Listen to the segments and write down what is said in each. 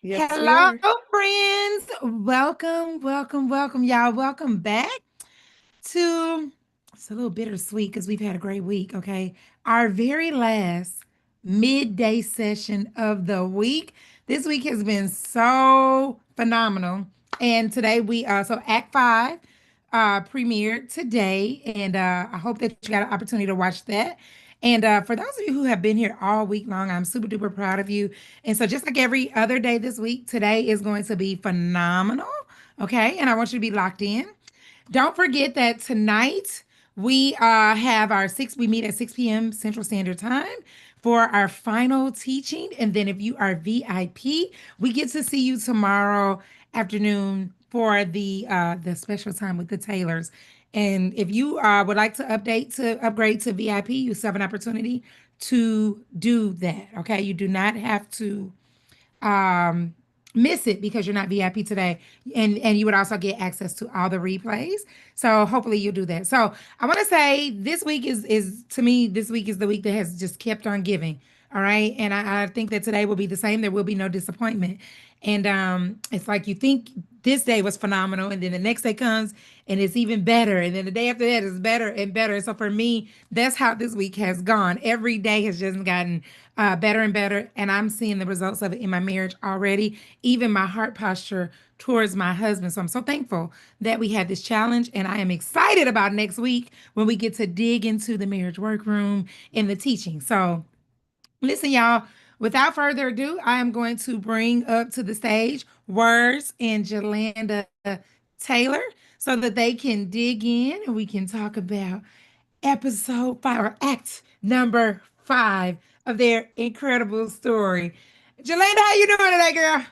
Yes, we Hello, are. friends. Welcome, y'all. Welcome back to it's a little bittersweet because we've had a great week, okay? Our very last midday session of the week. This week has been so phenomenal. And today so Act 5 premiered today, and I hope that you got an opportunity to watch that. And for those of you who have been here all week long, I'm super duper proud of you. And so, just like every other day this week, today is going to be phenomenal. Okay. And I want you to be locked in. Don't forget that tonight we meet at 6 p.m. Central Standard Time for our final teaching. And then if you are VIP, we get to see you tomorrow afternoon for the special time with the Taylors. And if you would like to upgrade to VIP, you still have an opportunity to do that. Okay. You do not have to um miss it because you're not VIP today, and you would also get access to all the replays. So hopefully you'll do that. So I want to say this week is to me, this week is the week that has just kept on giving. All right, and I think that today will be the same. There will be no disappointment. And it's like you think this day was phenomenal, and then the next day comes and it's even better, and then the day after that is better and better. And so for me, that's how this week has gone. Every day has just gotten better and better, and I'm seeing the results of it in my marriage already. Even my heart posture towards my husband. So I'm so thankful that we had this challenge, and I am excited about next week when we get to dig into the marriage workroom and the teaching. So listen, y'all, without further ado, I am going to bring up to the stage Words and Julanda Taylor so that they can dig in and we can talk about episode 5 or act number 5 of their incredible story. Julanda, how you doing today, girl?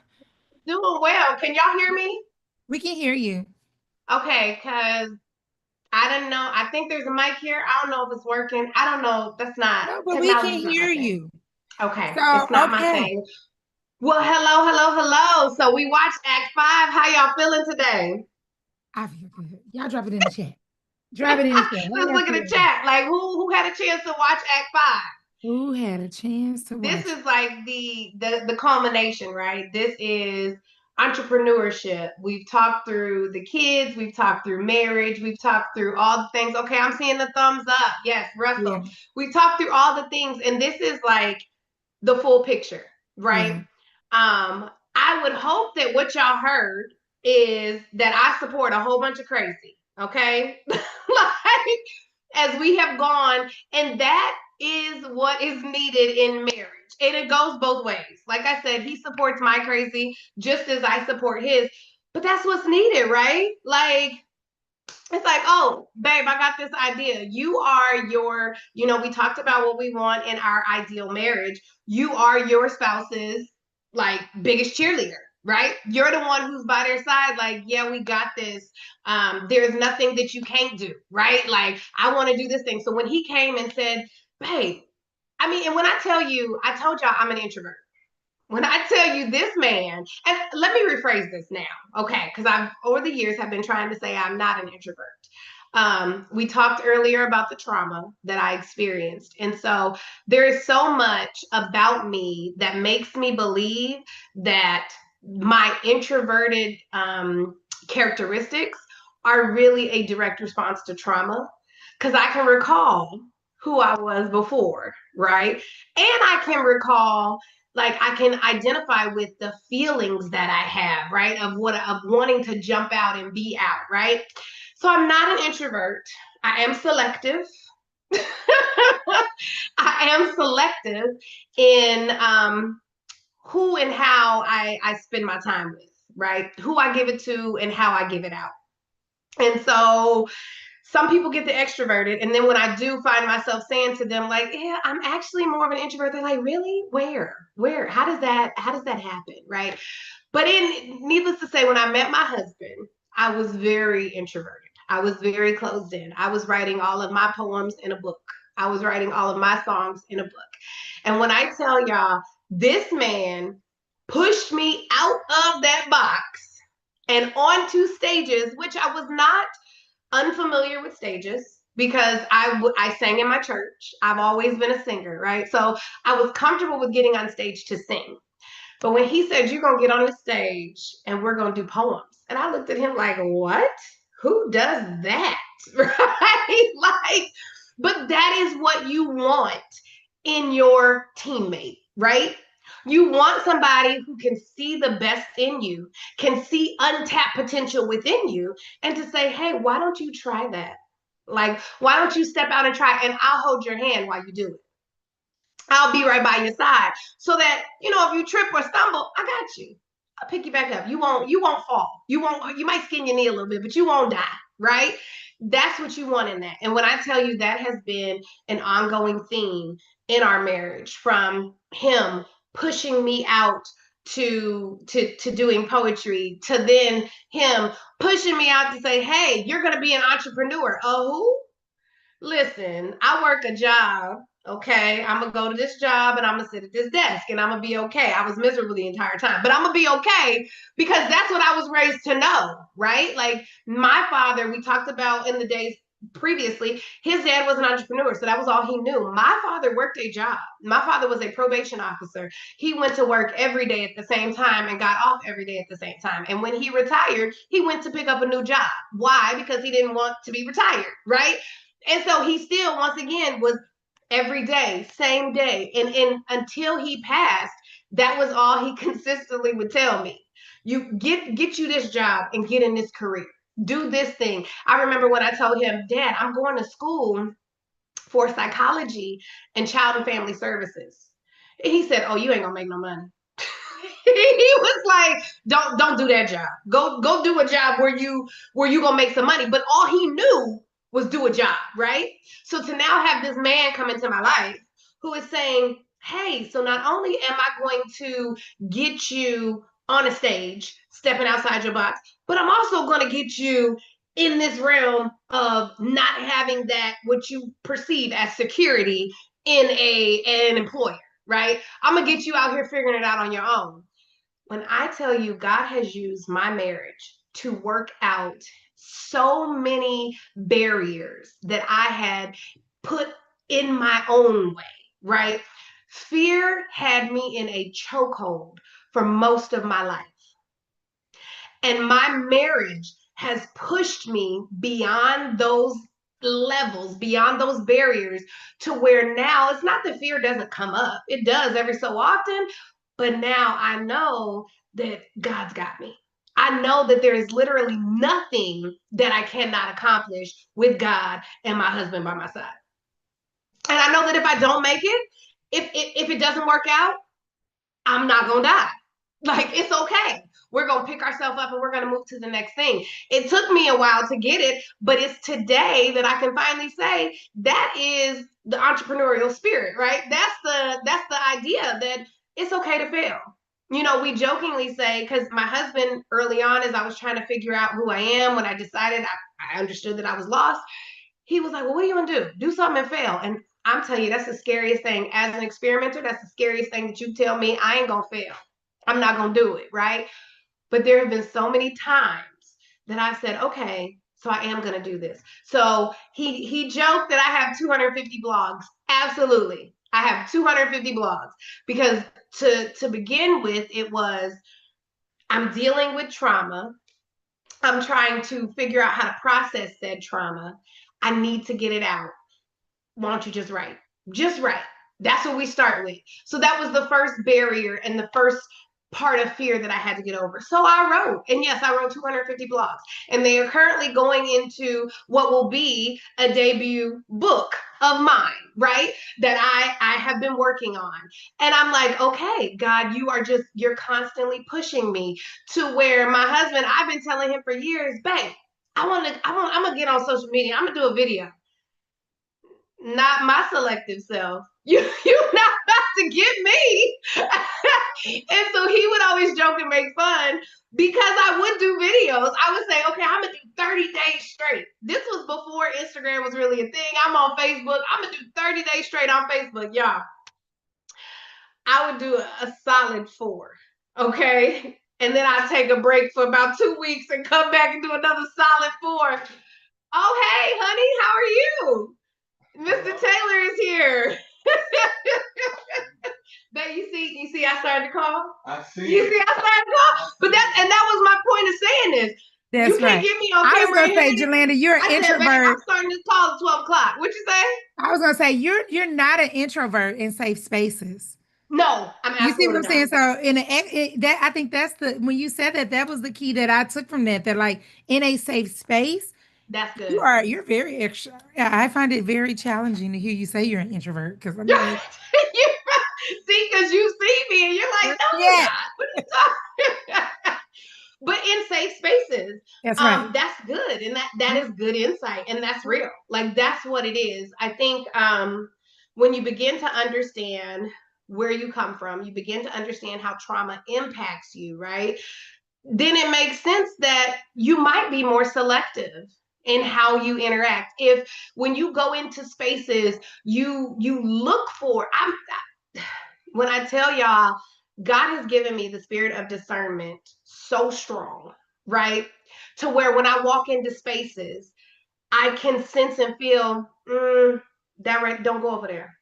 Doing well. Can y'all hear me? We can hear you. Okay, because I don't know. I think there's a mic here. I don't know if it's working. I don't know. That's not No, but we can technology's not my hear thing. you. Okay, So, it's not my okay. thing. Well, hello. So we watched Act 5. How y'all feeling today? I feel good. Y'all drop it in the chat. Drop it in the chat. How Let's y'all look at the feeling? chat. Like who had a chance to watch Act 5? Who had a chance to This watch? is like the culmination, right? This is entrepreneurship. We've talked through the kids, we've talked through marriage, we've talked through all the things. Okay, I'm seeing the thumbs up. Yes, Yeah, Russell. We've talked through all the things, and this is like the full picture, right? yeah. I would hope that what y'all heard is that I support a whole bunch of crazy. Okay, like as we have gone, and that is what is needed in marriage. And it goes both ways. Like I said, he supports my crazy just as I support his. But that's what's needed, right? Like, it's like, oh, babe, I got this idea. You are we talked about what we want in our ideal marriage. You are your spouse's like biggest cheerleader, right? You're the one who's by their side, like, yeah, we got this. There's nothing that you can't do, right? Like, I want to do this thing. So when he came and said, babe, I mean, and when I tell you, I told y'all I'm an introvert. When I tell you this man, and let me rephrase this now, okay? Because I've over the years have been trying to say I'm not an introvert. We talked earlier about the trauma that I experienced, and so there is so much about me that makes me believe that my introverted characteristics are really a direct response to trauma. Because I can recall who I was before, right? And I can recall like I can identify with the feelings that I have, right? Of wanting to jump out and be out, right? So I'm not an introvert. I am selective. I am selective in who and how I spend my time with, right? Who I give it to and how I give it out. And so some people get the extroverted, and then when I do find myself saying to them like, yeah, I'm actually more of an introvert, they're like, really? Where how does that happen, right? But in needless to say, when I met my husband, I was very introverted. I was very closed in. I was writing all of my poems in a book. I was writing all of my songs in a book. And when I tell y'all, this man pushed me out of that box and onto stages, which I was not unfamiliar with stages because I sang in my church. I've always been a singer, right? So I was comfortable with getting on stage to sing. But when he said, you're going to get on the stage and we're going to do poems, and I looked at him like, what? Who does that? Right? Like, but that is what you want in your teammate, right? You want somebody who can see the best in you, can see untapped potential within you, and to say, hey, why don't you try that? Like, why don't you step out and try? And I'll hold your hand while you do it. I'll be right by your side so that, if you trip or stumble, I got you. I'll pick you back up. You won't fall. You might skin your knee a little bit, but you won't die, right? That's what you want in that. And when I tell you that has been an ongoing theme in our marriage, from him pushing me out to doing poetry, to then him pushing me out to say, hey, you're gonna be an entrepreneur. Oh, who? Listen, I work a job. Okay, I'm gonna go to this job and I'm gonna sit at this desk and I'm gonna be okay. I was miserable the entire time, but I'm gonna be okay because that's what I was raised to know, right? Like my father, we talked about in the days previously, his dad was an entrepreneur, so that was all he knew. My father worked a job. My father was a probation officer. He went to work every day at the same time and got off every day at the same time. And when he retired, he went to pick up a new job. Why? Because he didn't want to be retired, right? And so he still, once again, was every day, same day. And until he passed, that was all he consistently would tell me. You get you this job and get in this career. Do this thing. I remember when I told him, Dad, I'm going to school for psychology and child and family services. And he said, oh, you ain't gonna make no money. He was like, don't do that job. Go do a job where you gonna make some money. But all he knew was do a job, right? So to now have this man come into my life who is saying, hey, so not only am I going to get you on a stage, stepping outside your box, but I'm also going to get you in this realm of not having that what you perceive as security in an employer, right? I'm gonna get you out here figuring it out on your own. When I tell you God has used my marriage to work out so many barriers that I had put in my own way, right? Fear had me in a chokehold for most of my life. And my marriage has pushed me beyond those levels, beyond those barriers, to where now it's not that fear doesn't come up. It does every so often, but now I know that God's got me. I know that there is literally nothing that I cannot accomplish with God and my husband by my side. And I know that if I don't make it, if it doesn't work out, I'm not gonna die. Like, it's okay. We're gonna pick ourselves up and we're gonna move to the next thing. It took me a while to get it, but it's today that I can finally say that is the entrepreneurial spirit, right? That's the idea that it's okay to fail. We jokingly say, because my husband early on, as I was trying to figure out who I am, when I decided I understood that I was lost, he was like, well, what are you gonna do? Do something and fail. And I'm telling you, that's the scariest thing. As an experimenter, that's the scariest thing that you tell me. I ain't gonna fail. I'm not gonna do it, right? But there have been so many times that I've said, okay, so I am gonna do this. So he joked that I have 250 blogs. Absolutely. I have 250 blogs because to begin with, it was I'm dealing with trauma. I'm trying to figure out how to process said trauma. I need to get it out. Why don't you just write? Just write. That's what we start with. So that was the first barrier and the first part of fear that I had to get over. So I wrote, and yes, I wrote 250 blogs, and they are currently going into what will be a debut book of mine, right? That I have been working on. And I'm like, okay, God, you're constantly pushing me to where my husband, I've been telling him for years, babe, I'm gonna get on social media. I'm gonna do a video. Not my selective self. You're not about to get me. And so he would always joke and make fun because I would do videos. I would say, okay, I'm gonna do 30 days straight. This was before Instagram was really a thing. I'm on Facebook. I'm gonna do 30 days straight on Facebook, y'all. I would do a solid 4. Okay. And then I'd take a break for about 2 weeks and come back and do another solid 4. Oh, hey, honey, how are you? Mr. Taylor is here. But you see, I started to call. I see. You see, I started to call. But that was my point of saying this. You That's can't right. get me on I was camera gonna and say, hear me. Julanda, you're an I said, babe, I'm introvert. starting this call at 12 o'clock. What you say? I was gonna say you're not an introvert in safe spaces. No, I'm You see what absolutely I'm not. saying? So that I think that's the when you said that that was the key that I took from that. That like in a safe space, That's good. you're very extra. Yeah, I find it very challenging to hear you say you're an introvert because I'm like, See, because you see me and you're like, where no, you I'm at? not. What are you talking? But in safe spaces, That's right. that's good, and that is good insight, and that's real. Like that's what it is. I think when you begin to understand where you come from, you begin to understand how trauma impacts you, right? Then it makes sense that you might be more selective in how you interact. If when you go into spaces, you look for. When I tell y'all, God has given me the spirit of discernment so strong, right? To where when I walk into spaces, I can sense and feel that right. Don't go over there.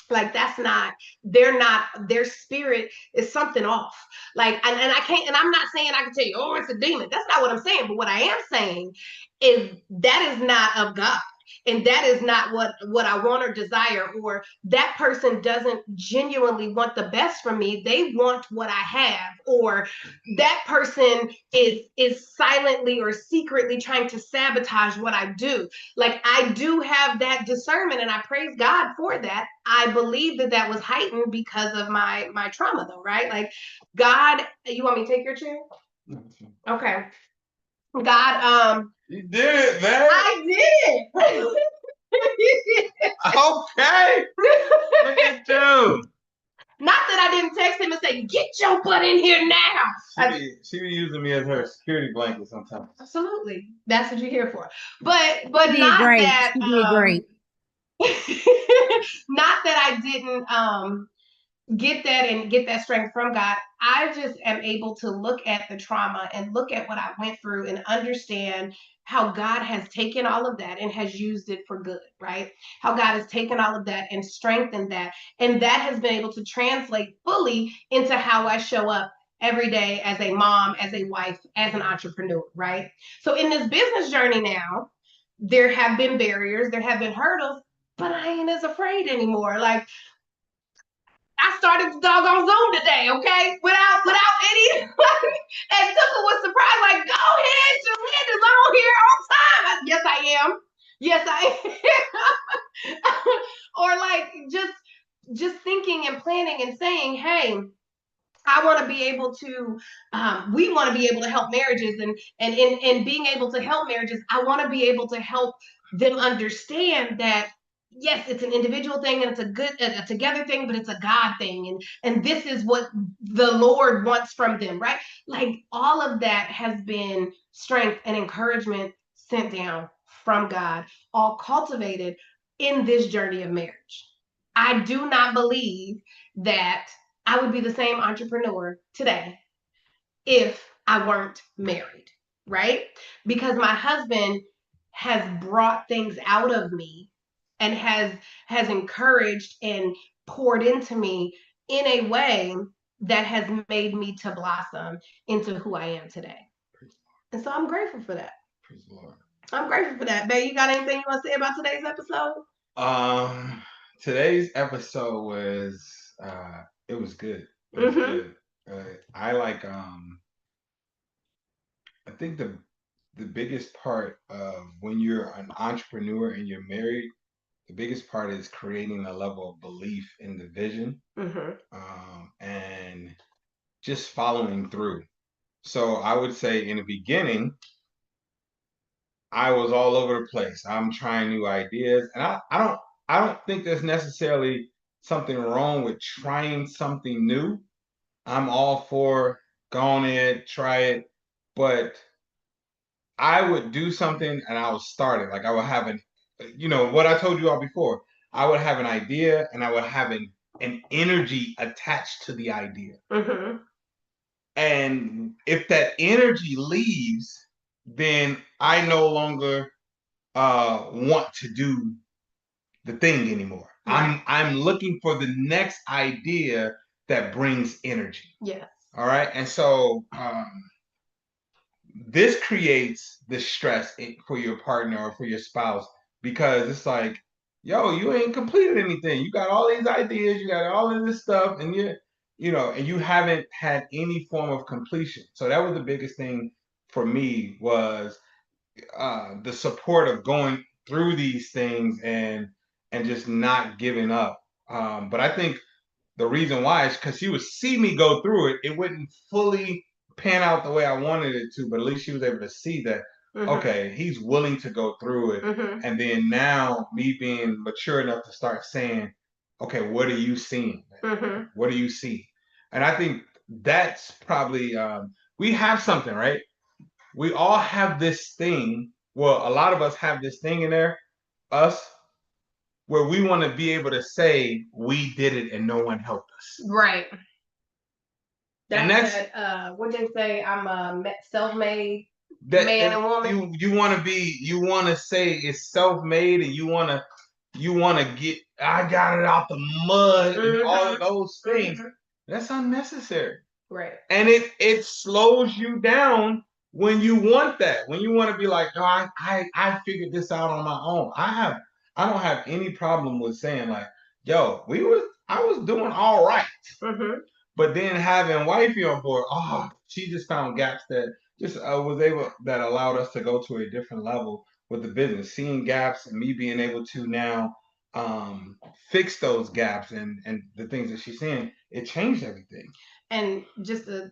Like that's not, they're not, their spirit is something off. Like, and I can't, and I'm not saying I can tell you, oh, it's a demon. That's not what I'm saying. But what I am saying is that is not of God. And that is not what I want or desire, or that person doesn't genuinely want the best from me. They want what I have, or that person is silently or secretly trying to sabotage what I do. Like I do have that discernment, and I praise God for that. I believe that that was heightened because of my trauma, though, right? Like God, you want me to take your chair? Okay. God, you did it, man. I did it. Okay. Look at you. Not that I didn't text him and say, "Get your butt in here now." She be using me as her security blanket sometimes. Absolutely, that's what you're here for. But She did not great. that She did great. not that I didn't get that and get that strength from God. I just am able to look at the trauma and look at what I went through and understand how God has taken all of that and has used it for good, right? How God has taken all of that and strengthened that. And that has been able to translate fully into how I show up every day as a mom, as a wife, as an entrepreneur, right? So in this business journey now, there have been barriers, there have been hurdles, but I ain't as afraid anymore. Like I started the doggone Zoom today, okay? Without any and Tuka was surprised, like, go ahead, Julanda's on here on time. Yes, I am. Yes, I am. Or like just thinking and planning and saying, hey, I want to be able to, we want to be able to help marriages, and in being able to help marriages, I want to be able to help them understand that yes, it's an individual thing and it's a together thing, but it's a God thing, and this is what the Lord wants from them, right? Like all of that has been strength and encouragement sent down from God, all cultivated in this journey of marriage. I do not believe that I would be the same entrepreneur today if I weren't married, right? Because my husband has brought things out of me and has encouraged and poured into me in a way that has made me to blossom into who I am today. And so I'm grateful for that. Praise the Lord. I'm grateful for that. Babe, you got anything you want to say about today's episode? Today's episode was it was good. It was good. I like I think the biggest part of when you're an entrepreneur and you're married, the biggest part is creating a level of belief in the vision, and just following through. So I would say in the beginning, I was all over the place. I'm trying new ideas, and I don't think there's necessarily something wrong with trying something new. I'm all for go on it, try it, but I would do something and I would start it. Like I would have what I told you all before. I would have an idea and I would have an energy attached to the idea. And if that energy leaves, then I no longer want to do the thing anymore. Right. I'm looking for the next idea that brings energy. Yes. All right. And so this creates the stress for your partner or for your spouse, because it's like, yo, you ain't completed anything. You got all these ideas, you got all of this stuff, and and you haven't had any form of completion. So that was the biggest thing for me, was the support of going through these things and just not giving up. But I think the reason why is because she would see me go through it. It wouldn't fully pan out the way I wanted it to, but at least she was able to see that, okay, he's willing to go through it. And then now, me being mature enough to start saying, okay, what are you seeing? What do you see? And I think that's probably, we have something, right? We all have this thing. Well, a lot of us have this thing in there, us, where we want to be able to say we did it and no one helped us. Right. That's what they say, I'm a self-made man and woman. You want to say it's self-made, and you want to get, I got it out the mud, and all of those things. That's unnecessary. Right. And it slows you down when you want that. When you want to be like, no, I figured this out on my own. I don't have any problem with saying like, yo, I was doing all right. But then having wifey on board, she just found gaps that just that allowed us to go to a different level with the business. Seeing gaps and me being able to now fix those gaps and the things that she's seeing, it changed everything. And just to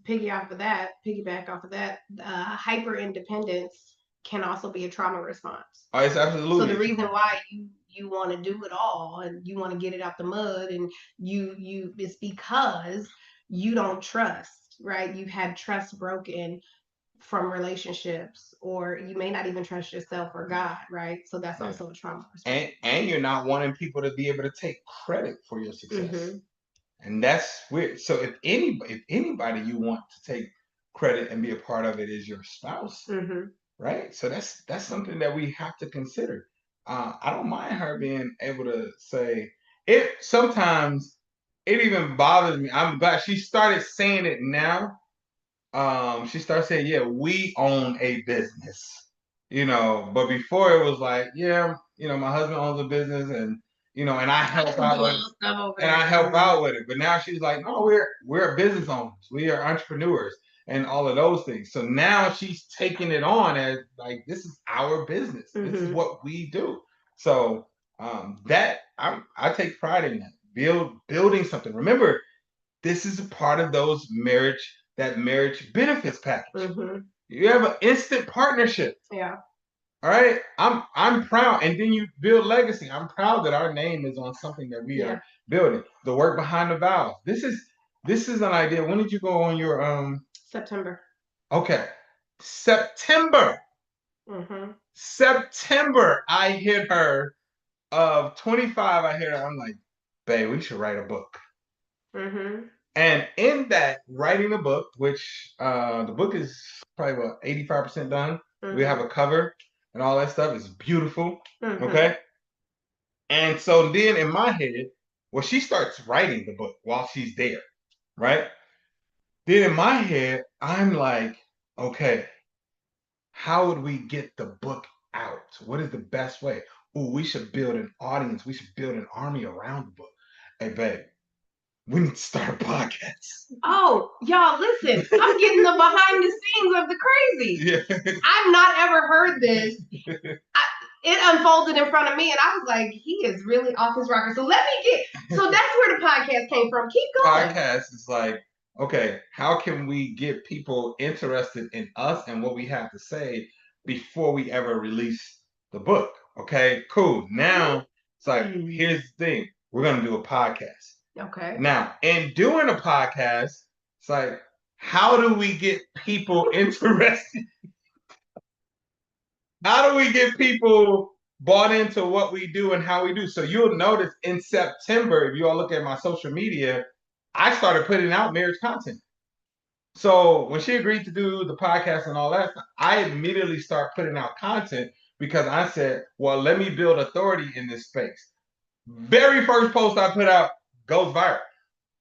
piggyback off of that, hyper independence can also be a trauma response. Oh, it's absolutely. So the reason why you want to do it all and you want to get it out the mud, and it's because you don't trust, right? You've had trust broken from relationships, or you may not even trust yourself or God, right? So that's also a trauma response. And you're not wanting people to be able to take credit for your success. And that's weird. So if anybody you want to take credit and be a part of it is your spouse, right? So that's something that we have to consider. I don't mind her being able to say it. Sometimes it even bothers me. I'm glad she started saying it now. She started saying, "Yeah, we own a business," But before it was like, "Yeah, my husband owns a business, and and I help out with it, But now she's like, "No, we're business owners. We are entrepreneurs." And all of those things. So now she's taking it on as like, this is our business. This is what we do. So that I take pride in that. Building something. Remember, this is a part of those marriage benefits package. You have an instant partnership. Yeah. All right. I'm proud. And then you build legacy. I'm proud that our name is on something that we are building. The Work Behind the Vows. This is an idea. When did you go on your September. Okay. September. September, I hit her of 25. I hit her. I'm like, babe, we should write a book. And in that, writing a book, which the book is probably about 85% done. We have a cover and all that stuff. It's beautiful. Okay. And so then in my head, well, she starts writing the book while she's there, right? Then in my head, I'm like, okay, how would we get the book out? What is the best way? Oh, we should build an audience. We should build an army around the book. Hey, babe, we need to start a podcast. Oh, y'all, listen. I'm getting the behind the scenes of the crazy. Yeah. I've not ever heard this. It unfolded in front of me, and I was like, he is really off his rocker. So that's where the podcast came from. Keep going. Podcast is like, okay, how can we get people interested in us and what we have to say before we ever release the book? Okay, cool. Now, it's like, here's the thing. We're going to do a podcast. Okay. Now, in doing a podcast, it's like, how do we get people interested? How do we get people bought into what we do and how we do? So you'll notice in September, if you all look at my social media, I started putting out marriage content. So when she agreed to do the podcast and all that, I immediately start putting out content because I said, well, let me build authority in this space. Very first post I put out goes viral.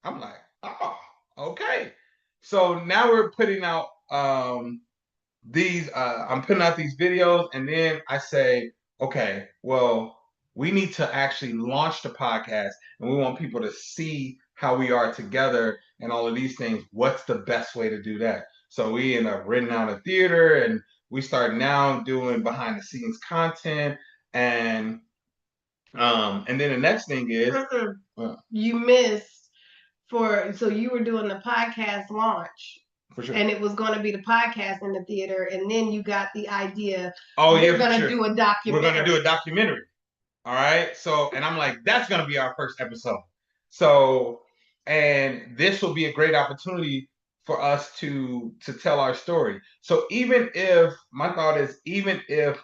I'm like, oh, okay. So now we're putting out these I'm putting out these videos, and then I say, okay, well, we need to actually launch the podcast, and we want people to see how we are together and all of these things. What's the best way to do that? So we end up renting out a theater, and we start now doing behind the scenes content, and then the next thing is you missed so you were doing the podcast launch. For sure. And it was going to be the podcast in the theater, and then you got the idea. Oh, we're going to do a documentary. We're going to do a documentary. All right. So, and I'm like, that's going to be our first episode. So, and this will be a great opportunity for us to tell our story. So even if my thought is, even if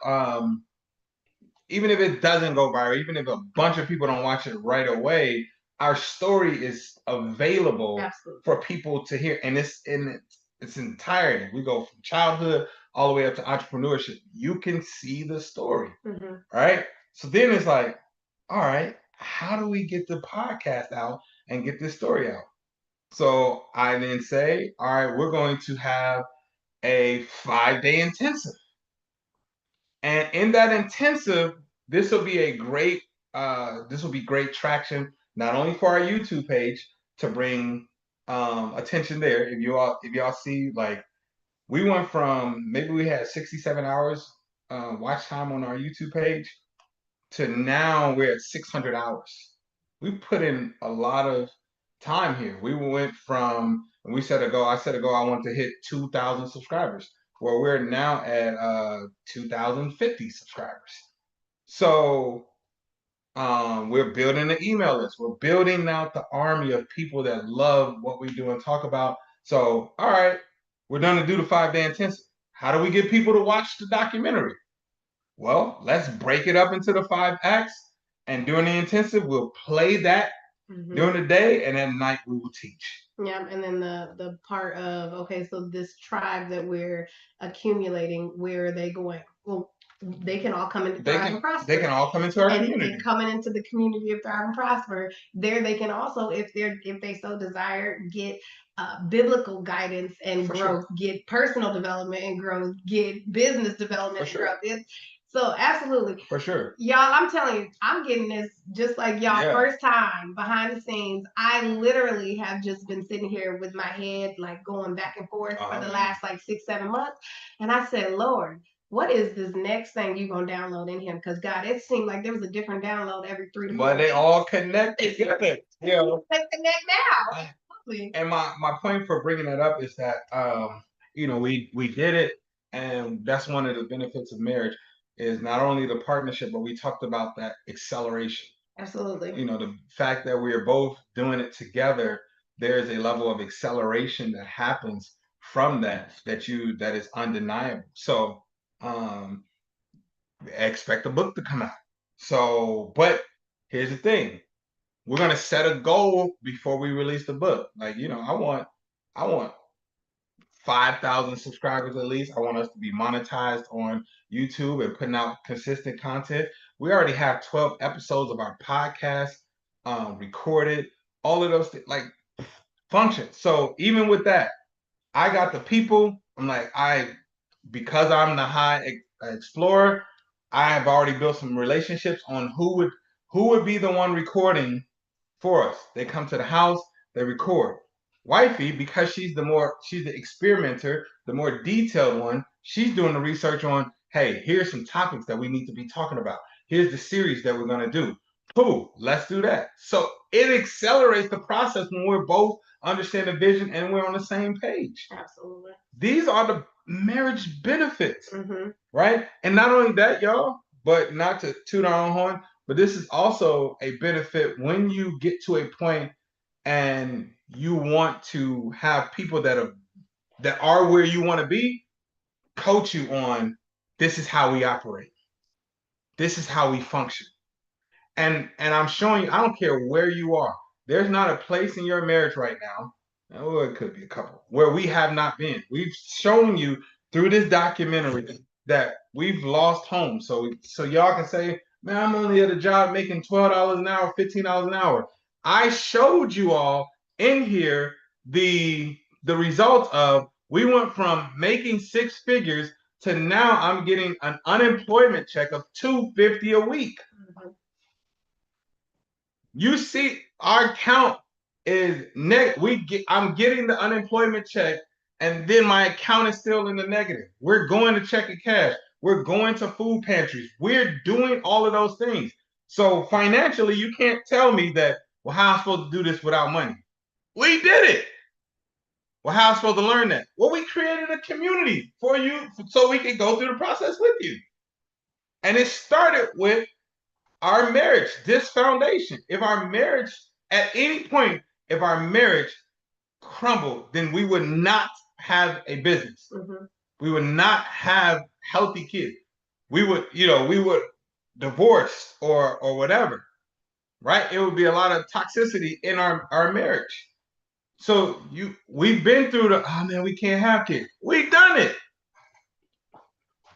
it doesn't go viral, even if a bunch of people don't watch it right away, our story is available for people to hear, and it's in its entirety. We go from childhood all the way up to entrepreneurship. You can see the story, right? So then it's like, all right, how do we get the podcast out and get this story out? So I then say, all right, we're going to have a 5-day intensive. And in that intensive, this will be great traction, not only for our YouTube page to bring attention there. If y'all see, like, we went from maybe we had 67 hours watch time on our YouTube page to now we're at 600 hours. We put in a lot of time here. We went from, and we set a goal. I set a goal. I want to hit 2,000 subscribers. Well, we're now at 2,050 subscribers. So we're building an email list. We're building out the army of people that love what we do and talk about. So, all right, we're done to do the 5-day intensive. How do we get people to watch the documentary? Well, let's break it up into the 5 acts. And during the intensive, we'll play that during the day, and at night we will teach. Yeah, and then the part of, okay, so this tribe that we're accumulating, where are they going? Well, they can all come into Thrive and Prosper. They can all come into our community. And coming into the community of Thrive and Prosper, there they can also, if they so desire, get biblical guidance and growth, get personal development and growth, get business development and growth. So absolutely. For sure. Y'all, I'm telling you, I'm getting this just like y'all first time behind the scenes. I literally have just been sitting here with my head like going back and forth for the last like 6-7 months. And I said, Lord, what is this next thing you're going to download in him? Because God, it seemed like there was a different download every 3 to 4 But they all connect together. They connect now. Absolutely. And my point for bringing that up is that, we did it. And that's one of the benefits of marriage. Is not only the partnership, but we talked about that acceleration. Absolutely. The fact that we are both doing it together, there's a level of acceleration that happens from that is undeniable. So expect a book to come out. So, but here's the thing. We're gonna set a goal before we release the book. Like, I want 5,000 subscribers at least. I want us to be monetized on YouTube and putting out consistent content. We already have 12 episodes of our podcast recorded. All of those like function. So even with that, I got the people. I'm like, because I'm the high explorer, I have already built some relationships on who would be the one recording for us. They come to the house, they record. Wifey, because she's the experimenter, the more detailed one, she's doing the research on, hey, here's some topics that we need to be talking about. Here's the series that we're going to do. Cool, let's do that. So it accelerates the process when we're both understand the vision and we're on the same page. Absolutely. These are the marriage benefits, right? And not only that, y'all, but not to toot our own horn, but this is also a benefit when you get to a point and you want to have people that are where you want to be, coach you on, this is how we operate. This is how we function. And I'm showing you, I don't care where you are. There's not a place in your marriage right now, or it could be a couple, where we have not been. We've shown you through this documentary that we've lost home. So y'all can say, Man, I'm only at a job making $12 an hour, $15 an hour. I showed you all in here the results of we went from making 6 figures to now I'm getting an unemployment check of $250 a week. Mm-hmm. You see, our account is I'm getting the unemployment check, and then my account is still in the negative. We're going to checking cash. We're going to food pantries. We're doing all of those things. So financially, you can't tell me that, well, how am I supposed to do this without money? We did it. Well, how am I supposed to learn that? Well, we created a community for you so we can go through the process with you. And it started with our marriage, this foundation. If our marriage, at any point, if our marriage crumbled, then we would not have a business. Mm-hmm. We would not have healthy kids. We would divorce or whatever, right? It would be a lot of toxicity in our marriage. So we've been through we can't have kids. We've done it.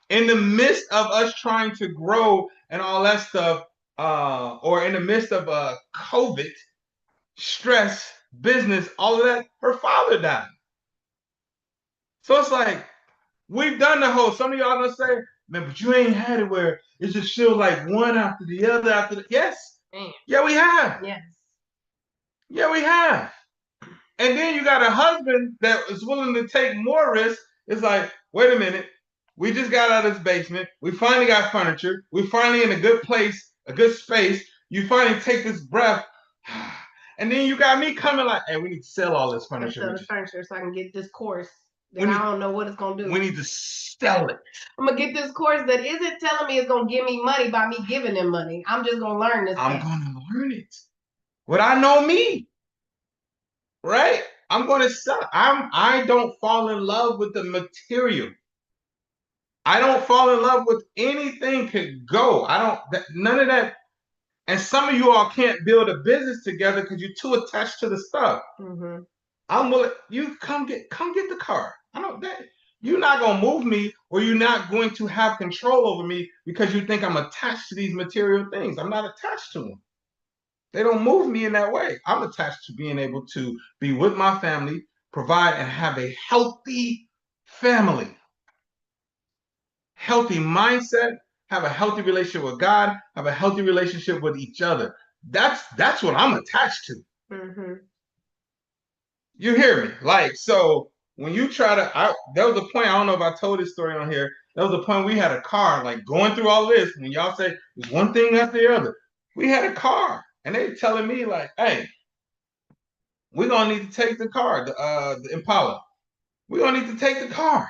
In the midst of us trying to grow and all that stuff, or in the midst of COVID, stress, business, all of that, her father died. So it's like, we've done the whole, some of y'all gonna say, man, but you ain't had it where it just feels like one after the other after the, yes. Yeah, we have. Yes. Yeah, we have. And then you got a husband that is willing to take more risks. It's like, wait a minute, we just got out of this basement. We finally got furniture. We finally in a good place, a good space. You finally take this breath. And then you got me coming like, hey, we need to sell all this furniture. Sell the furniture so I can get this course. Then I don't know what it's going to do. We need to sell it. I'm going to get this course that isn't telling me it's going to give me money by me giving them money. I'm just going to learn this. I'm going to learn it. What I know me. Right? I'm going to sell. I don't fall in love with the material. I don't fall in love with anything could go. None of that. And some of you all can't build a business together because you're too attached to the stuff. Mm-hmm. I'm willing. You come get the car. You're not gonna move me, or you're not going to have control over me because you think I'm attached to these material things. I'm not attached to them. They don't move me in that way. I'm attached to being able to be with my family, provide, and have a healthy family, healthy mindset, have a healthy relationship with God, have a healthy relationship with each other. That's what I'm attached to. Mm-hmm. You hear me? Like, so when you try to, there was a point, I don't know if I told this story on here, there was a point we had a car, like going through all this, when y'all say there's one thing after the other. We had a car, and they telling me like, hey, we're gonna need to take the car, the Impala. We're gonna need to take the car.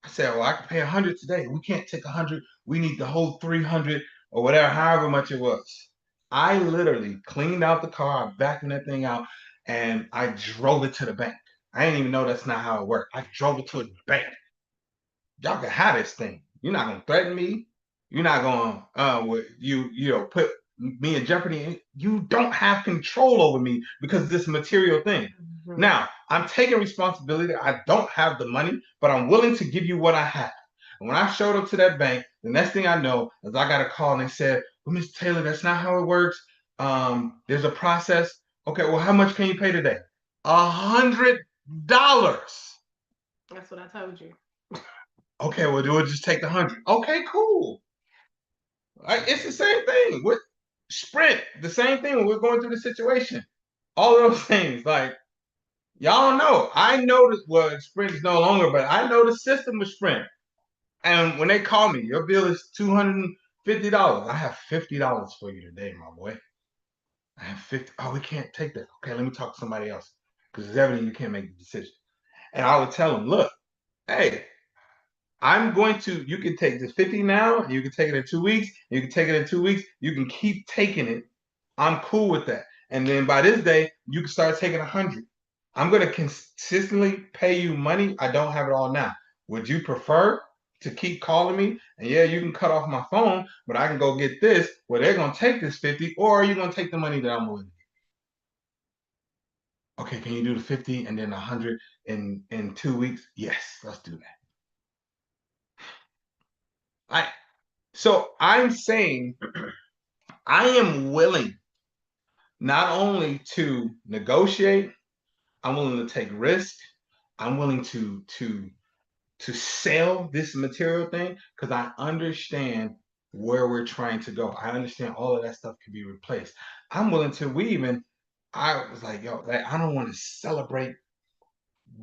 I said, well, I can pay 100 today. We can't take 100. We need the whole 300 or whatever, however much it was. I literally cleaned out the car, vacuumed that thing out, and I drove it to the bank. I didn't even know that's not how it worked. I drove it to the bank. Y'all can have this thing. You're not gonna threaten me. You're not gonna put me in jeopardy. You don't have control over me because of this material thing. Mm-hmm. Now, I'm taking responsibility. I don't have the money, but I'm willing to give you what I have. And when I showed up to that bank, the next thing I know is I got a call and they said, well, Mr. Taylor, that's not how it works. There's a process. Okay, well, how much can you pay today? $100. That's what I told you. Okay, well, we'll just take the 100. Okay, cool. It's the same thing with Sprint. The same thing when we're going through the situation. All of those things, like, y'all don't know. I know that, well, Sprint is no longer, but I know the system with Sprint. And when they call me, your bill is $250. I have $50 for you today, my boy. I have 50. Oh, we can't take that. Okay, let me talk to somebody else because it's evident you can't make the decision. And I would tell them, look, hey, you can take this 50 now, you can take it in 2 weeks, you can take it in 2 weeks, you can keep taking it. I'm cool with that. And then by this day, you can start taking 100. I'm going to consistently pay you money. I don't have it all now. Would you prefer to keep calling me? And yeah, you can cut off my phone, but I can go get this where they're going to take this 50, or are you going to take the money that I'm willing to give? Okay, can you do the 50 and then 100 in 2 weeks? Yes, let's do that. So I'm saying I am willing not only to negotiate, I'm willing to take risk. I'm willing to sell this material thing because I understand where we're trying to go. I understand all of that stuff can be replaced. I'm willing to. I was like, yo, I don't want to celebrate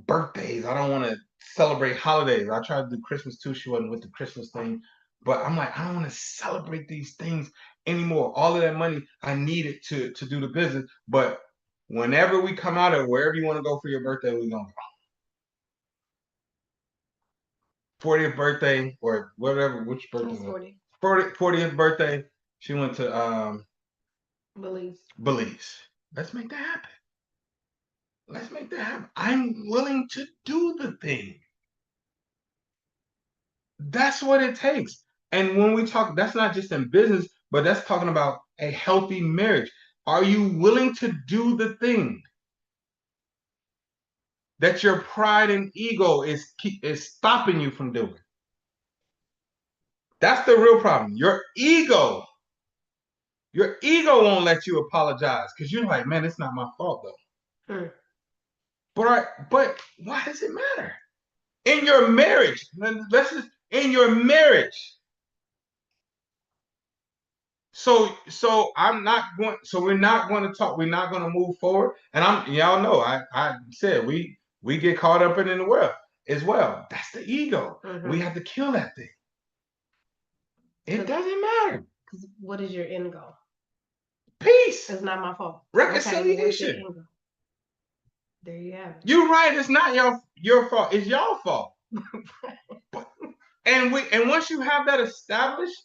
birthdays. I don't want to celebrate holidays. I tried to do Christmas too. She wasn't with the Christmas thing. But I'm like, I don't want to celebrate these things anymore. All of that money I needed to do the business. But whenever we come out of wherever you want to go for your birthday, we're going to go. 40th birthday or whatever, which birthday? 40th birthday. She went to Belize. Let's make that happen. Let's make that happen. I'm willing to do the thing. That's what it takes. And when we talk, that's not just in business, but that's talking about a healthy marriage. Are you willing to do the thing that your pride and ego is stopping you from doing? That's the real problem. Your ego won't let you apologize because you're like, man, it's not my fault though. But why does it matter? In your marriage, in your marriage. So I'm not going. So we're not going to talk. We're not going to move forward. And y'all know, I said we get caught up in the world as well. That's the ego. Mm-hmm. We have to kill that thing. It doesn't matter. Because what is your end goal? Peace. It's not my fault. Reconciliation. Okay, there you have it. You're right. It's not your fault. It's y'all fault. And once you have that established,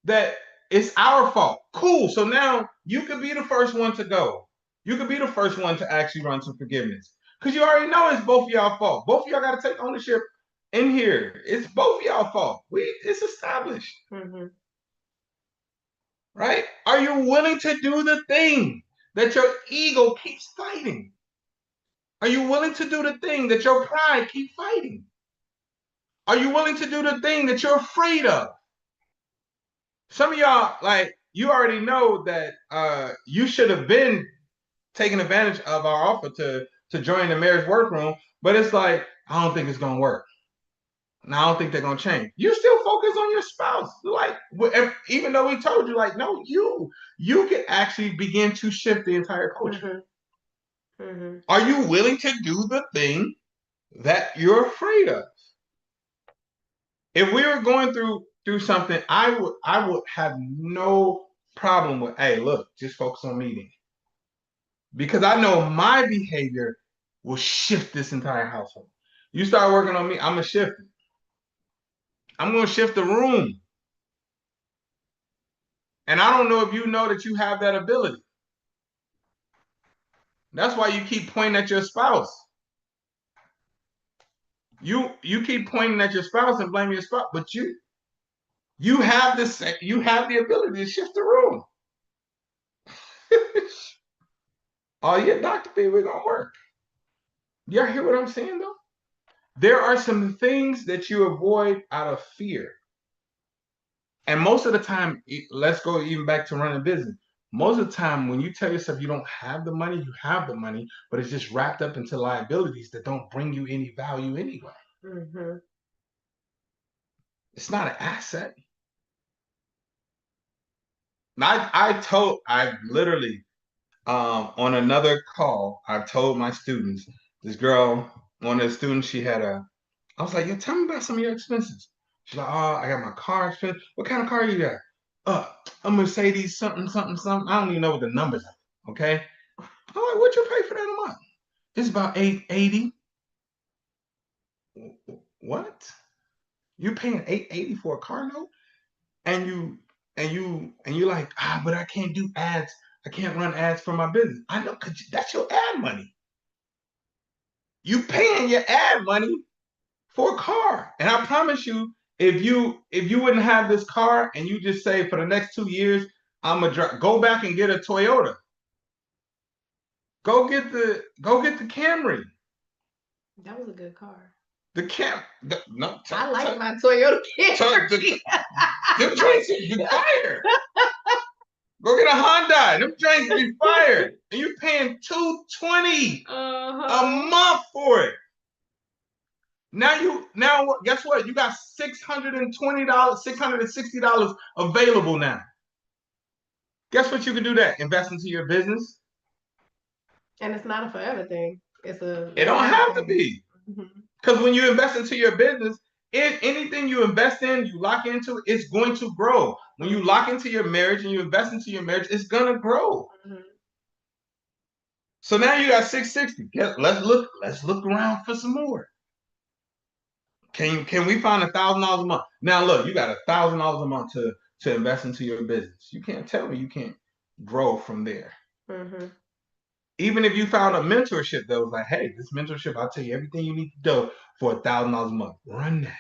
that it's our fault. Cool. So now you could be the first one to go. You could be the first one to actually run to forgiveness. Because you already know it's both of y'all fault. Both of y'all got to take ownership in here. It's both of y'all fault. It's established. Mm-hmm. Right? Are you willing to do the thing that your ego keeps fighting? Are you willing to do the thing that your pride keeps fighting? Are you willing to do the thing that you're afraid of? Some of y'all, like, you already know that you should have been taking advantage of our offer to join the marriage workroom, but it's like, I don't think it's going to work. And I don't think they're going to change. You still focus on your spouse. Like, even though we told you, like, no, you can actually begin to shift the entire culture. Mm-hmm. Mm-hmm. Are you willing to do the thing that you're afraid of? If we were going through something, I would have no problem with, hey, look, just focus on meeting. Because I know my behavior will shift this entire household. You start working on me, I'm going to shift it. I'm going to shift the room. And I don't know if you know that you have that ability. That's why you keep pointing at your spouse. You keep pointing at your spouse and blaming your spouse, but you have the ability to shift the room. Oh yeah, Dr. B, we're gonna work. Y'all hear what I'm saying though? There are some things that you avoid out of fear. And most of the time, let's go even back to running business. Most of the time, when you tell yourself you don't have the money, you have the money, but it's just wrapped up into liabilities that don't bring you any value anyway. Mm-hmm. It's not an asset. I literally, on another call, I told my students, this girl, one of the students, I was like, yo, tell me about some of your expenses. She's like, oh, I got my car expense. What kind of car you got? A Mercedes, something, something, something. I don't even know what the numbers are, okay? I'm like, what you pay for that a month? It's about $880. What? You paying $880 for a car note? And you're like, but I can't do ads. I can't run ads for my business. I know, because that's your ad money. You paying your ad money for a car. And I promise you, if you wouldn't have this car and you just say for the next 2 years, I'm gonna go back and get a Toyota. Go get the Camry. That was a good car. I like my Toyota Camry. The joints is fire. Go get a Honda. Them drinks be fired. And you're paying $220 a month for it. Now guess what? You got $620, $660 available now. Guess what you can do that? Invest into your business. And it's not a forever thing. It don't have to be. Because when you invest into your business, anything you invest in, you lock into, it's going to grow. When you lock into your marriage and you invest into your marriage, it's gonna grow. So now you got 660. Let's look around for some more. Can we find $1,000 a month? Now look, you got $1,000 a month to invest into your business. You can't tell me you can't grow from there. Even if you found a mentorship that was like, hey, this mentorship, I'll tell you everything you need to do for $1,000 a month. Run that.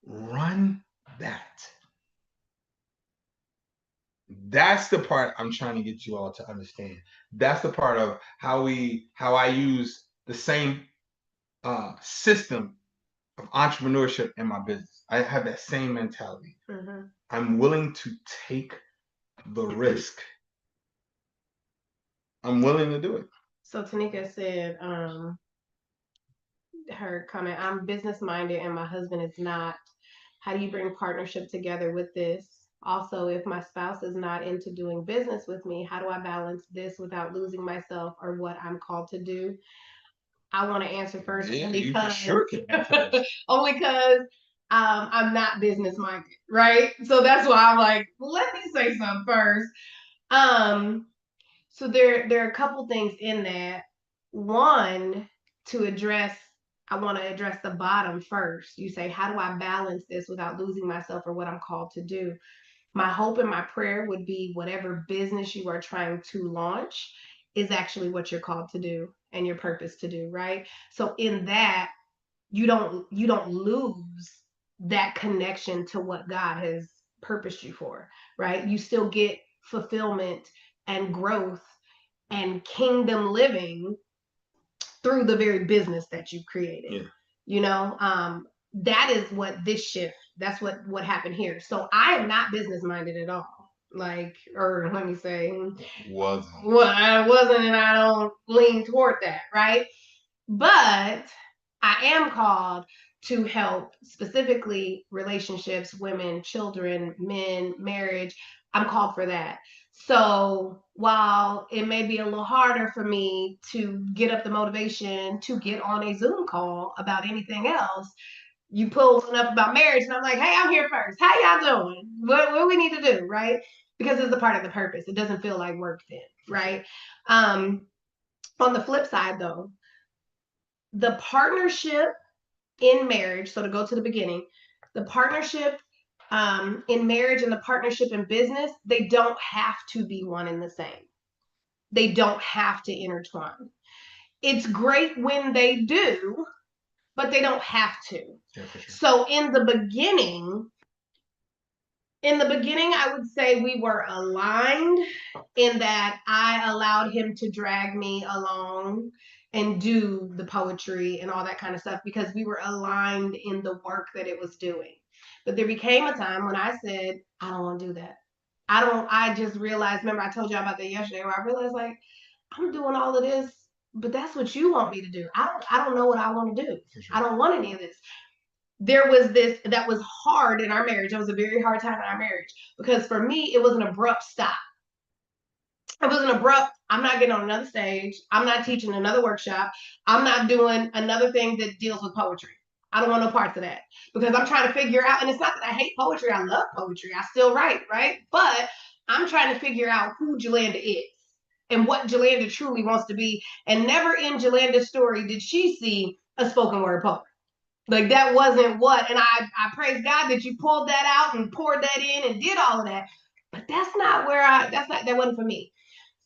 Run that. That's the part I'm trying to get you all to understand. That's the part of how I use the same system of entrepreneurship in my business. I have that same mentality. I'm willing to take the risk. I'm willing to do it. So Tanika said, her comment, I'm business minded and my husband is not. How do you bring partnership together with this? Also, if my spouse is not into doing business with me, how do I balance this without losing myself or what I'm called to do? I want to answer first only because I'm not business minded, right? So that's why I'm like, let me say something first. So there are a couple things in that. One, I want to address the bottom first. You say, how do I balance this without losing myself or what I'm called to do? My hope and my prayer would be whatever business you are trying to launch is actually what you're called to do and your purpose to do, right? So in that, you don't lose that connection to what God has purposed you for, right? You still get fulfillment and growth and kingdom living through the very business that you created. That is what this shift, that's what happened here. So I am not business minded at all. Or let me say, I wasn't, and I don't lean toward that, right? But I am called to help specifically relationships, women, children, men, marriage. I'm called for that. So while it may be a little harder for me to get up the motivation to get on a Zoom call about anything else, you pull one up about marriage and I'm like, hey, I'm here first. How y'all doing? What do we need to do, right? Because it's a part of the purpose. It doesn't feel like work then, right? On the flip side though, the partnership in marriage, so to go to the beginning, the partnership in marriage and the partnership in business, they don't have to be one and the same. They don't have to intertwine. It's great when they do, but they don't have to. Yeah, for sure. So in the beginning, I would say we were aligned in that I allowed him to drag me along and do the poetry and all that kind of stuff because we were aligned in the work that it was doing. But there became a time when I said, I don't want to do that. I just realized, remember I told you about that yesterday, where I realized like, I'm doing all of this, but that's what you want me to do. I don't know what I want to do. Sure. I don't want any of this. There was this that was hard in our marriage. It was a very hard time in our marriage because for me, it was an abrupt stop. It was an abrupt, I'm not getting on another stage. I'm not teaching another workshop. I'm not doing another thing that deals with poetry. I don't want no parts of that because I'm trying to figure out, and it's not that I hate poetry. I love poetry. I still write, right? But I'm trying to figure out who Julanda is and what Julanda truly wants to be. And never in Jolanda's story did she see a spoken word poet. Like that wasn't what, and I praise God that you pulled that out and poured that in and did all of that. But that wasn't for me.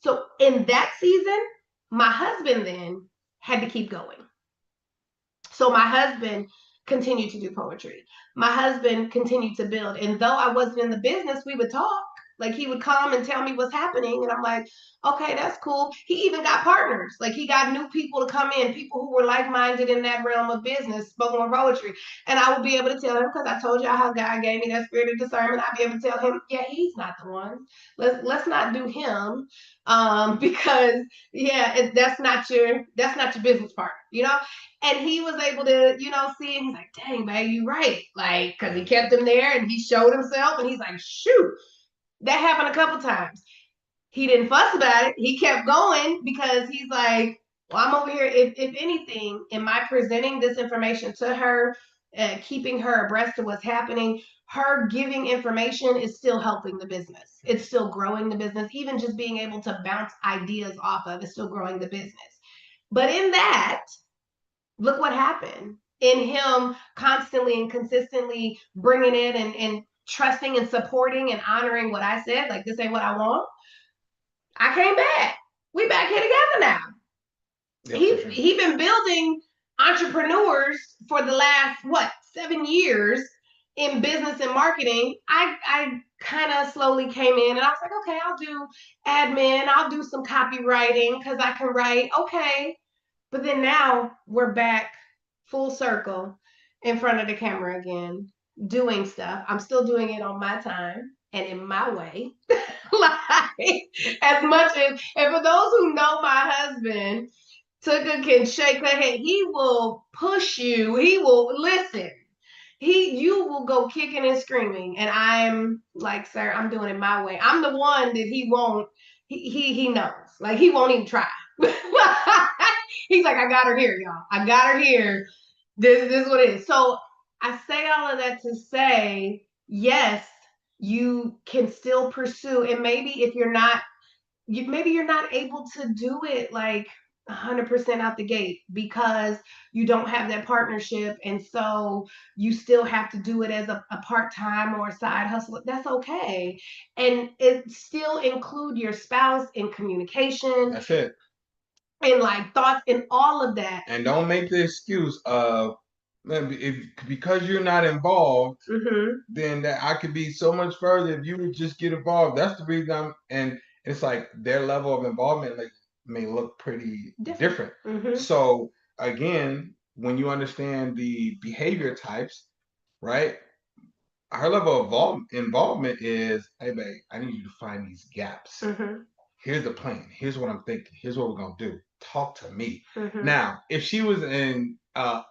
So in that season, my husband then had to keep going. So my husband continued to do poetry. My husband continued to build. And though I wasn't in the business, we would talk. Like he would come and tell me what's happening, and I'm like, okay, that's cool. He even got partners. Like he got new people to come in, people who were like-minded in that realm of business, spoken word poetry. And I would be able to tell him, because I told y'all how God gave me that spirit of discernment. I'd be able to tell him, yeah, he's not the one. Let's not do him, because yeah, that's not your business partner, you know. And he was able to, see it. He's like, dang, man, you right. Like, because he kept him there and he showed himself, and he's like, shoot, that happened a couple times. He didn't fuss about it. He kept going because he's like, well, I'm over here. If anything, am I presenting this information to her, keeping her abreast of what's happening? Her giving information is still helping the business. It's still growing the business. Even just being able to bounce ideas off of is still growing the business. But in that, look what happened. In him constantly and consistently bringing it and trusting and supporting and honoring what I said, like, this ain't what I want. I came back. We back here together now. Yeah, he been building entrepreneurs for the last 7 years in business and marketing. I kind of slowly came in, and I was like, okay, I'll do admin, I'll do some copywriting because I can write. Okay. But then now we're back full circle in front of the camera again, doing stuff. I'm still doing it on my time and in my way. Like, as much as, and for those who know my husband, Tuka can shake her head. He will push you. He will listen. You will go kicking and screaming. And I'm like, sir, I'm doing it my way. I'm the one that he won't, he knows. Like, he won't even try. He's like, I got her here, y'all. I got her here. This is what it is. So I say all of that to say, yes, you can still pursue. And maybe if you're not, maybe you're not able to do it like 100% out the gate because you don't have that partnership. And so you still have to do it as a part-time or a side hustle. That's okay. And it still include your spouse in communication. That's it. And like thoughts and all of that. And don't make the excuse of, because you're not involved, then that I could be so much further if you would just get involved. That's the reason and it's like their level of involvement may look pretty different. So again, when you understand the behavior types, right? Her level of involvement is, hey babe, I need you to find these gaps. Here's the plan. Here's what I'm thinking. Here's what we're gonna do. Talk to me. Now, if she was an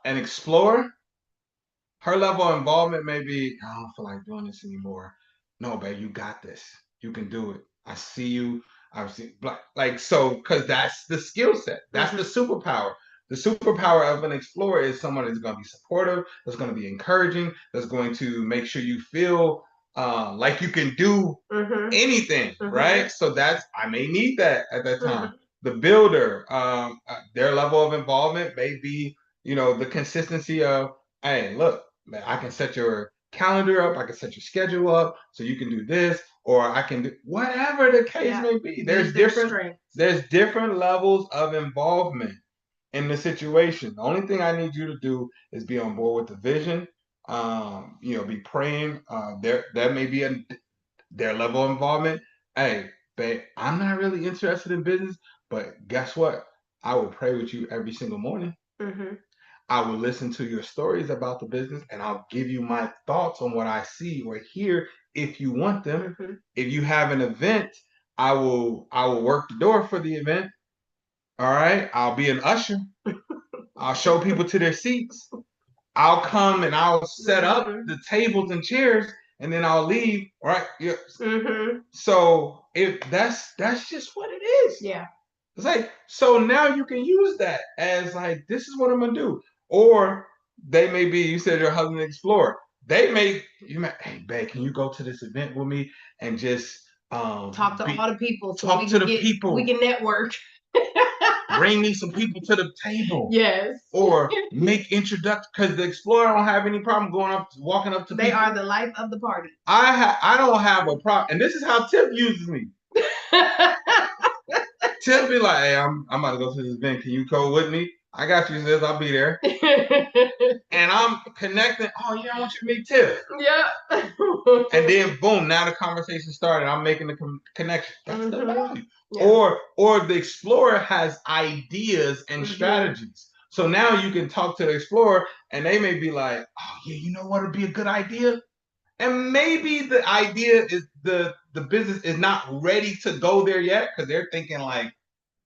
explorer, her level of involvement may be, I don't feel like doing this anymore. No, babe, you got this. You can do it. I see you. I've seen like so, because that's the skill set. That's the superpower. The superpower of an explorer is someone that's going to be supportive, that's going to be encouraging, that's going to make sure you feel like you can do anything, right? So I may need that at that time. The builder, their level of involvement may be, the consistency of, hey, look, man, I can set your calendar up, I can set your schedule up so you can do this, or I can do whatever the case may be. There's different levels of involvement in the situation. The only thing I need you to do is be on board with the vision. Be praying. That may be their level of involvement. Hey, babe, I'm not really interested in business, but guess what? I will pray with you every single morning. I will listen to your stories about the business, and I'll give you my thoughts on what I see or hear if you want them. If you have an event, I will work the door for the event. All right, I'll be an usher. I'll show people to their seats. I'll come and I'll set up the tables and chairs, and then I'll leave. Right? Yeah. So if that's just what it is. Yeah. It's like, so now you can use that as like, this is what I'm gonna do. Or they may be, you said your husband explorer. Hey babe, can you go to this event with me and just talk to all the people, so talk to the people. We can network. Bring me some people to the table. Yes. Or make introductions, because the explorer don't have any problem walking up to people. They are the life of the party. I don't have a problem, and this is how Tip uses me. Tip be like, hey, I'm about to go to this event. Can you go with me? I got you, sis. I'll be there. and I'm connecting. Oh yeah, I want you to meet Tiff. Yeah. And then boom, now the conversation started. I'm making the connection. That's the value. Yeah. Or the explorer has ideas and strategies. So now you can talk to the explorer, and they may be like, "Oh yeah, you know what would be a good idea?" And maybe the idea is the business is not ready to go there yet because they're thinking like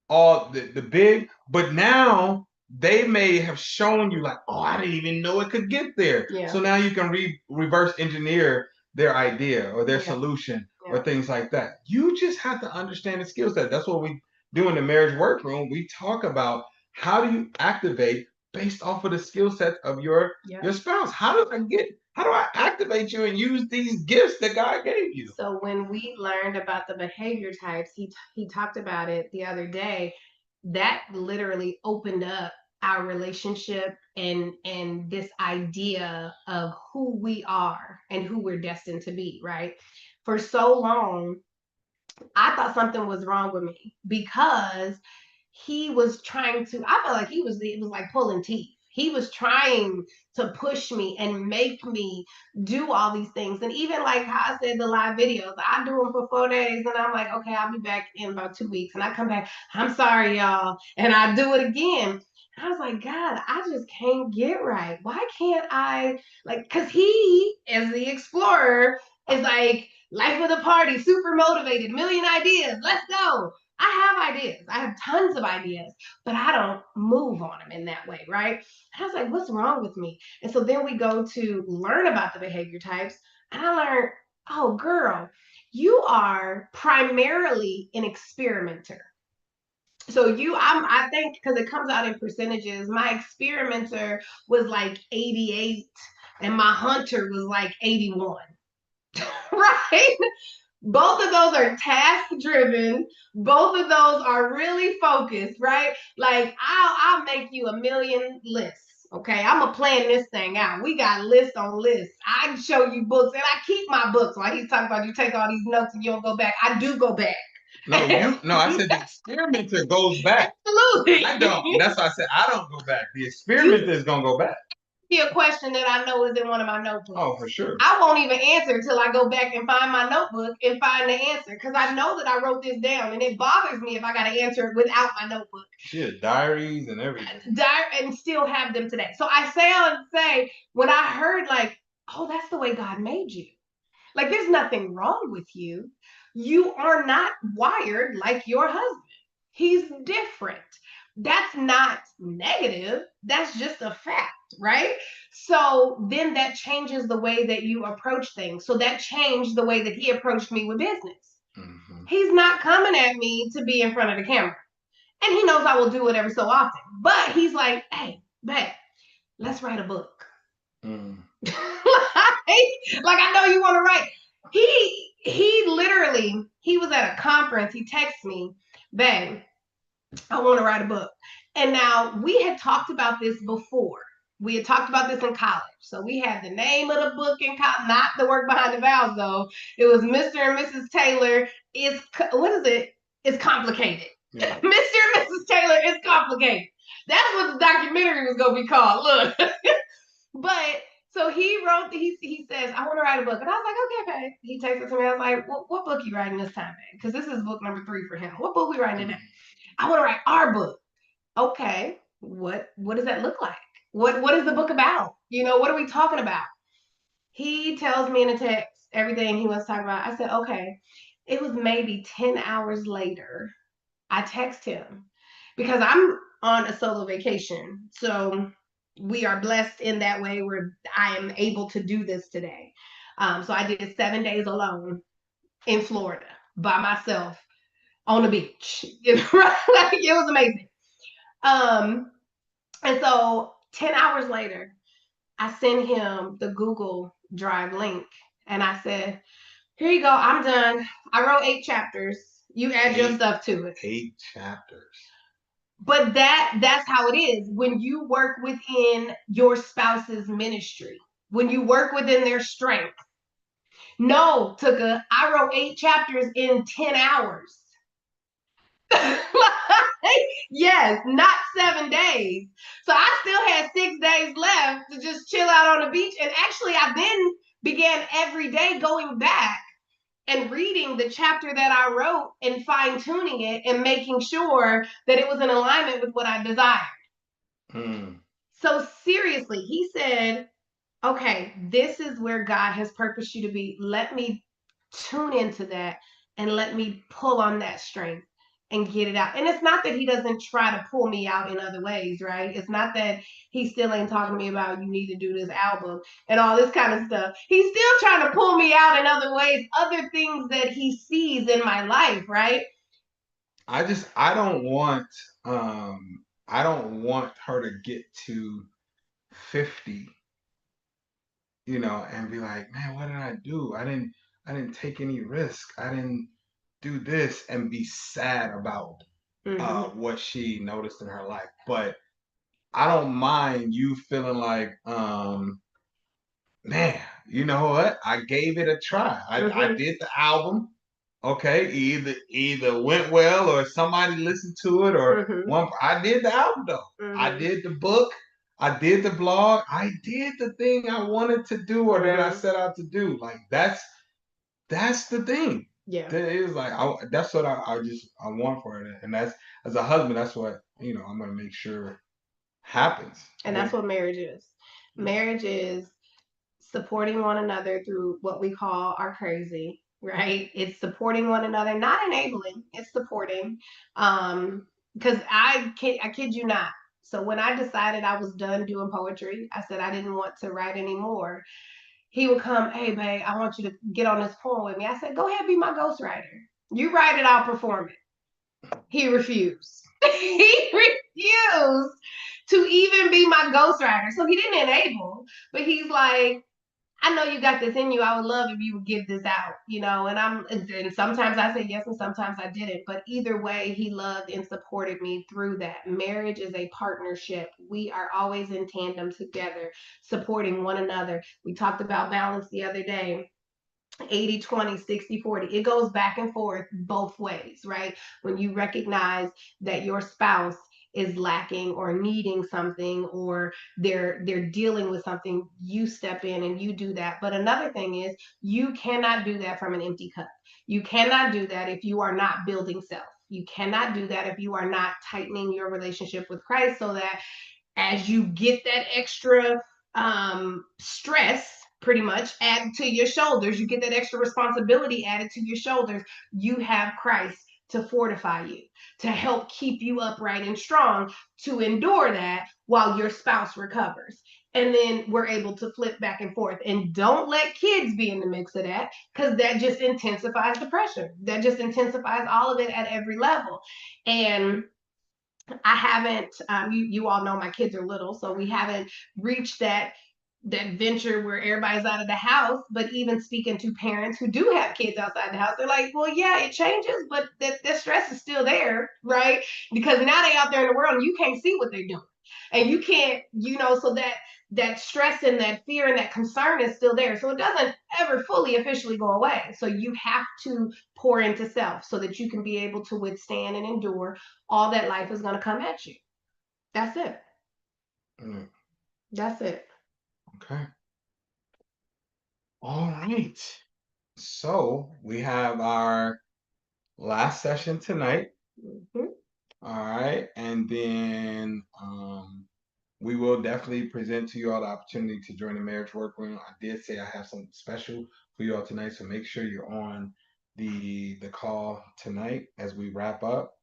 all the big, but now they may have shown you like, oh, I didn't even know it could get there. Yeah. So now you can reverse engineer their idea or their solution or things like that. You just have to understand the skill set. That's what we do in the marriage workroom. We talk about how do you activate based off of the skill sets of your spouse. How do I activate you and use these gifts that God gave you? So when we learned about the behavior types, he talked about it the other day. That literally opened up our relationship and this idea of who we are and who we're destined to be, right? For so long, I thought something was wrong with me because he was trying to, I felt like it was like pulling teeth. He was trying to push me and make me do all these things. And even like how I said, the live videos, I do them for 4 days and I'm like, okay, I'll be back in about 2 weeks. And I come back, I'm sorry, y'all. And I do it again. And I was like, God, I just can't get right. Why can't I, like, because he, as the explorer, is like, life of the party, super motivated, million ideas, let's go. I have ideas. I have tons of ideas, but I don't move on them in that way, right? And I was like, what's wrong with me? And so then we go to learn about the behavior types, and I learned, oh, girl, you are primarily an experimenter. So I think because it comes out in percentages, my experimenter was like 88 and my hunter was like 81. Right? Both of those are task driven. Both of those are really focused, right? Like I'll make you a million lists. Okay, I'm gonna plan this thing out. We got list on list. I can show you books, and I keep my books. While he's talking about you take all these notes and you don't go back, I do go back. No, I said the experimenter goes back. Absolutely. I don't. That's why I said I don't go back. The experimenter is gonna go back. Be a question that I know is in one of my notebooks. Oh, for sure. I won't even answer until I go back and find my notebook and find the answer because I know that I wrote this down and it bothers me if I got to answer it without my notebook. She had diaries and everything. And still have them today. So I say when I heard like, oh, that's the way God made you. Like there's nothing wrong with you. You are not wired like your husband. He's different. That's not negative. That's just a fact, right? So then that changes the way that you approach things. So that changed the way that he approached me with business. Mm-hmm. He's not coming at me to be in front of the camera. And he knows I will do it every so often. But he's like, hey, babe, let's write a book. Mm. like I know you want to write. He literally, he was at a conference. He texted me, babe, I want to write a book. And now we had talked about this before. We had talked about this in college. So we had the name of the book in college, not the Work Behind the Vows, though. It was Mr. and Mrs. Taylor is, what is it? It's complicated. Yeah. Mr. and Mrs. Taylor is complicated. That's what the documentary was going to be called. Look. But so he wrote, he says, I want to write a book. And I was like, okay, babe. He takes it to me. I was like, what book are you writing this time, babe? Because this is book number 3 for him. What book are we writing today? I want to write our book. Okay, what does that look like? What is the book about? You know, what are we talking about? He tells me in a text everything he wants to talk about. I said, okay. It was maybe 10 hours later. I text him because I'm on a solo vacation. So we are blessed in that way where I am able to do this today. So I did 7 days alone in Florida by myself on the beach. It was amazing. And so 10 hours later, I sent him the Google Drive link and I said, here you go, I'm done. I wrote 8 chapters. You add your stuff to it. 8 chapters. But that's how it is. When you work within your spouse's ministry, when you work within their strength. No, Tuka, I wrote 8 chapters in 10 hours. Yes, not 7 days. So I still had 6 days left to just chill out on the beach. And actually, I then began every day going back and reading the chapter that I wrote and fine tuning it and making sure that it was in alignment with what I desired. So seriously, he said, okay, this is where God has purposed you to be. Let me tune into that and let me pull on that strength and get it out. And it's not that he doesn't try to pull me out in other ways, right? It's not that he still ain't talking to me about you need to do this album and all this kind of stuff. He's still trying to pull me out in other ways, other things that he sees in my life, right? I don't want her to get to 50, and be like, man, what did I do? I didn't take any risk. I didn't do this, and be sad about what she noticed in her life. But I don't mind you feeling like, man, you know what? I gave it a try. I did the album. Okay, either went well or somebody listened to it or I did the album though. I did the book. I did the blog. I did the thing I wanted to do or that I set out to do. Like that's the thing. Yeah, it was like that's what I want for it, and that's as a husband. That's what I'm gonna make sure happens. And that's what marriage is. Marriage is supporting one another through what we call our crazy, right? It's supporting one another, not enabling, it's supporting. Because I kid you not. So when I decided I was done doing poetry, I said I didn't want to write anymore. He would come, hey babe, I want you to get on this poem with me. I said, go ahead, be my ghostwriter. You write it, I'll perform it. He refused. He refused to even be my ghostwriter. So he didn't enable, but he's like, I know you got this in you. I would love if you would give this out, and sometimes I say yes and sometimes I didn't. But either way, he loved and supported me through that. Marriage is a partnership. We are always in tandem together, supporting one another. We talked about balance the other day. 80-20, 60-40. It goes back and forth both ways, right? When you recognize that your spouse is lacking or needing something or they're dealing with something, you step in and you do that. But another thing is you cannot do that from an empty cup. You cannot do that if you are not building self. You cannot do that if you are not tightening your relationship with Christ so that as you get that extra stress pretty much added to your shoulders, you get that extra responsibility added to your shoulders, you have Christ to fortify you, to help keep you upright and strong, to endure that while your spouse recovers. And then we're able to flip back and forth. And don't let kids be in the mix of that, because that just intensifies the pressure. That just intensifies all of it at every level. And I haven't, you all know my kids are little, so we haven't reached that venture where everybody's out of the house. But even speaking to parents who do have kids outside the house, they're like, well, yeah, it changes, but that stress is still there, right? Because now they're out there in the world and you can't see what they're doing. And you can't, so that stress and that fear and that concern is still there. So it doesn't ever fully officially go away. So you have to pour into self so that you can be able to withstand and endure all that life is going to come at you. That's it. That's it. Okay. All right. So we have our last session tonight. All right. And then we will definitely present to you all the opportunity to join the marriage workroom. I did say I have something special for you all tonight, so make sure you're on the call tonight as we wrap up.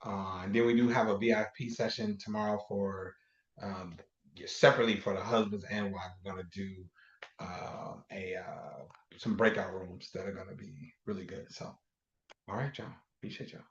And then we do have a VIP session tomorrow for separately for the husbands and wives. We're gonna do some breakout rooms that are gonna be really good. So, all right, y'all. Appreciate y'all.